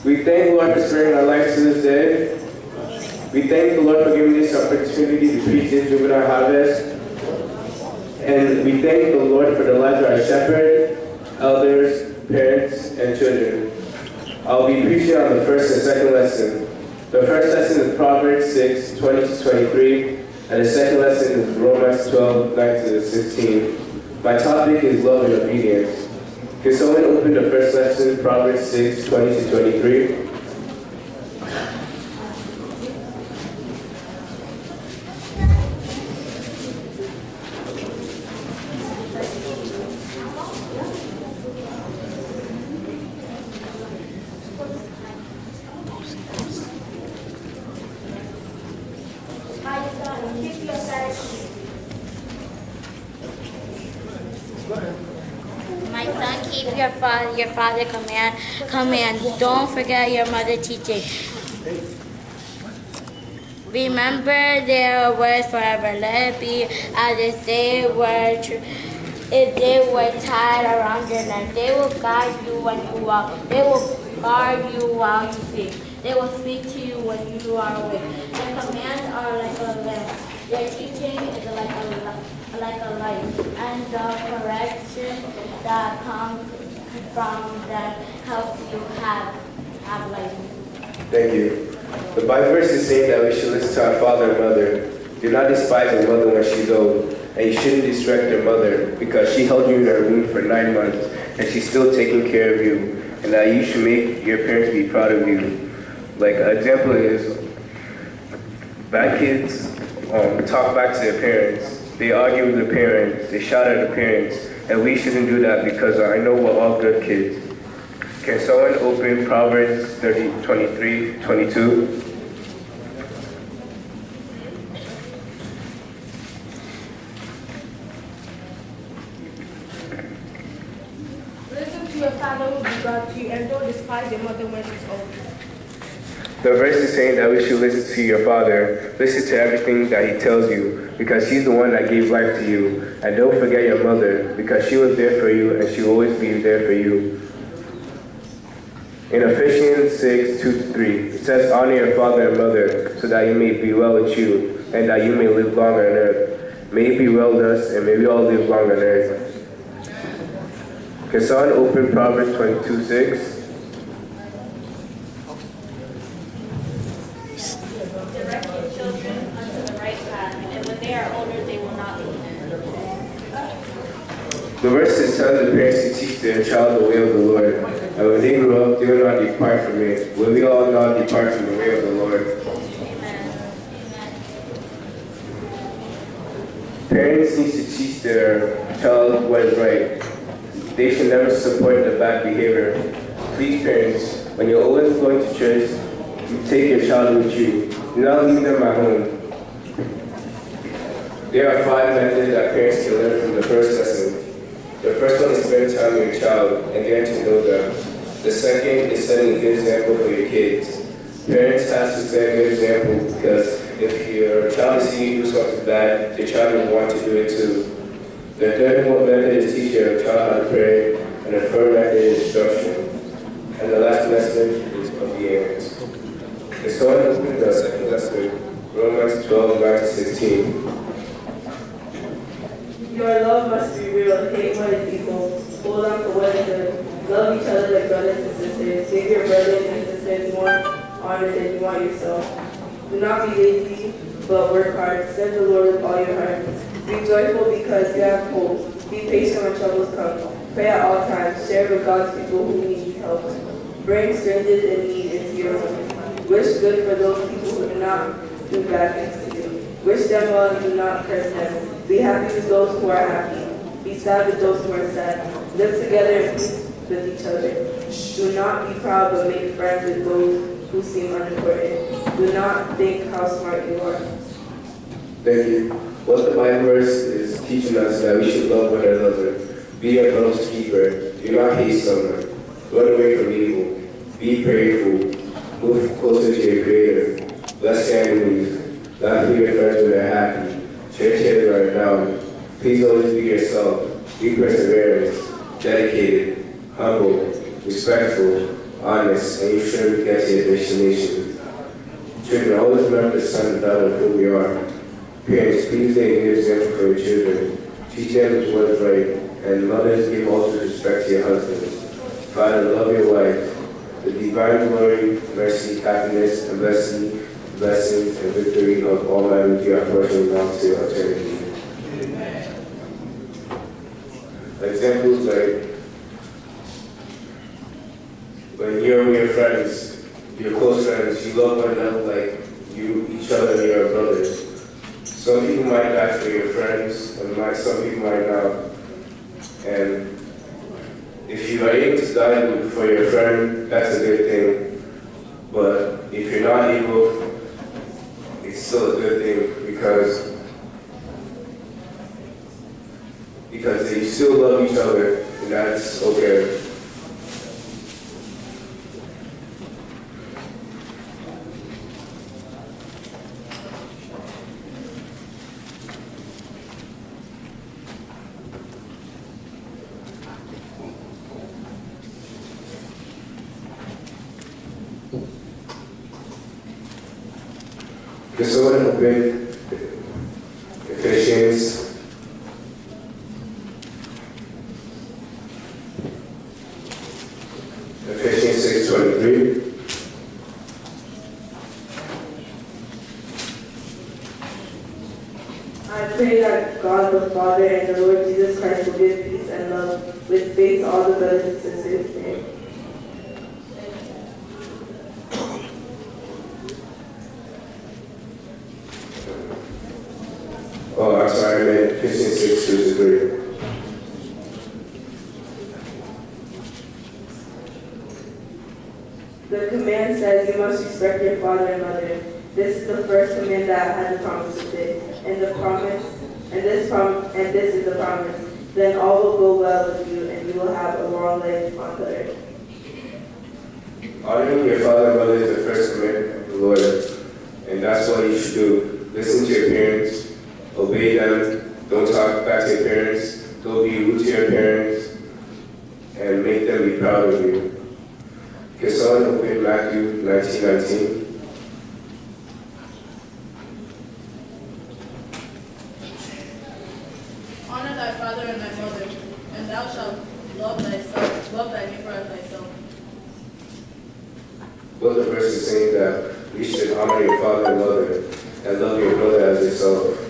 We thank the Lord for sparing our lives to this day. We thank the Lord for giving this opportunity to preach this juvenile harvest. And we thank the Lord for the lives of our shepherd, elders, parents, and children. I'll be preaching on the first and second lesson. The first lesson is Proverbs 6, 20 to 23, and the second lesson is Romans 12, 9 to 16. My topic is love and obedience. Can someone open the first lesson, Proverbs 6, 20 to 23? My son, keep your father command. Don't forget your mother teaching. Remember their words forever. Let it be as if they were tied around your neck. They will guide you when you walk. They will guard you while you sleep. They will speak to you when you are awake. Their commands are like a lamp. Their teaching is like a light, and the correction that comes from them helps you have life. Thank you. The Bible verse is saying that we should listen to our father and mother. Do not despise your mother when she's old, and you shouldn't disrespect your mother because she held you in her womb for 9 months, and she's still taking care of you, and that you should make your parents be proud of you. Like an example is, bad kids talk back to their parents. They argue with their parents. They shout at their parents. And we shouldn't do that because I know we're all good kids. Can someone open Proverbs 30, 23, 22? Listen to your father who be God to you, and don't despise your mother when she's old. The verse is saying that we should listen to your father, listen to everything that he tells you, because he's the one that gave life to you. And don't forget your mother, because she was there for you and she will always be there for you. In Ephesians 6, 2 to 3, it says, honor your father and mother, so that you may be well with you, and that you may live long on earth. May it be well with us, and may we all live long on earth. Can someone open Proverbs 22, 6? Direct your children unto the right path, and when they are older, they will not leave. The verse is telling the parents to teach their child the way of the Lord, and when they grow up, they will not depart from it. Will we all not depart from the way of the Lord? Amen. Parents need to teach their child what is right. They should never support the bad behavior. Please, parents, when you're always going to church, take your child with you. Do not leave them at home. There are 5 methods that parents can learn from the first lesson. The first one is spend time with your child and get to know them. The second is setting a good example for your kids. Parents have to set a good example because if your child is seeing you do something bad, the child will want to do it too. The third method is teach your child how to pray, and the third method is instruction. And the last message is obedience. The someone open the second lesson, Romans 12, 9 to 16. Your love must be real. Hate what is evil. Hold on to what is good. Love each other like brothers and sisters. Give your brothers and sisters more honor than you want yourself. Do not be lazy, but work hard. Serve the Lord with all your heart. Be joyful because you have hope. Be patient when troubles come. Pray at all times. Share with God's people who need help. Bring strangers in need into your home. Wish good for those people who do not do bad things to you. Wish them well and do not curse them. Be happy with those who are happy. Be sad with those who are sad. Live together in peace with each other. Do not be proud, but make friends with those who seem unimportant. Do not think how smart you are. Thank you. What the Bible verse is teaching us that we should love one another. Be a brother's keeper. Do not hate someone. Run away from evil. Be prayerful. Move closer to your Creator. Bless your enemies. Laugh with your friends when they're happy. Share tears when they're down. Please always be yourself. Be perseverant, dedicated, humble, respectful, honest, and you surely get to your destination. Children, always remember the son and daughter of whom you are. Parents, please lay a good example for your children. Teach them what is right, and mothers, give all due respect to your husbands. Father, love your wife. The divine glory, mercy, happiness, and blessings, and victory of Almighty are portion now to eternity. Examples like when you're with your friends, your close friends, you love one another like each other and your brothers. Some people might die for your friends, and some people might not. And if you are able to die for your friend, that's a good thing. But if you're not able, it's still a good thing because you still love each other, and that's okay. Can someone open Ephesians 6:23? I pray that God the Father and the Lord Jesus Christ will give peace and love with faith to all the brothers and sisters. Amen. Oh, I'm sorry, I meant Ephesians 6:2-3. The command says you must respect your father and mother. This is the first command that has a promise with it, and this is the promise. Then all will go well with you, and you will have a long life on the earth. Honoring your father and mother is the first commandment of the Lord, and that's what you should do. Listen to your parents, obey them, don't talk back to your parents, don't be rude to your parents, and make them be proud of you. Can someone open Matthew 19:19? Honor thy father and thy mother, and thou shalt love thy neighbor as thyself. Well, the verse is saying that we should honor your father and mother and love your brother as yourself.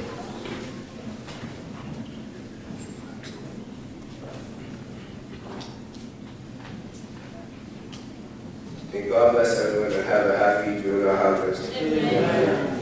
May God bless everyone and have a happy Juvenile harvest. Amen.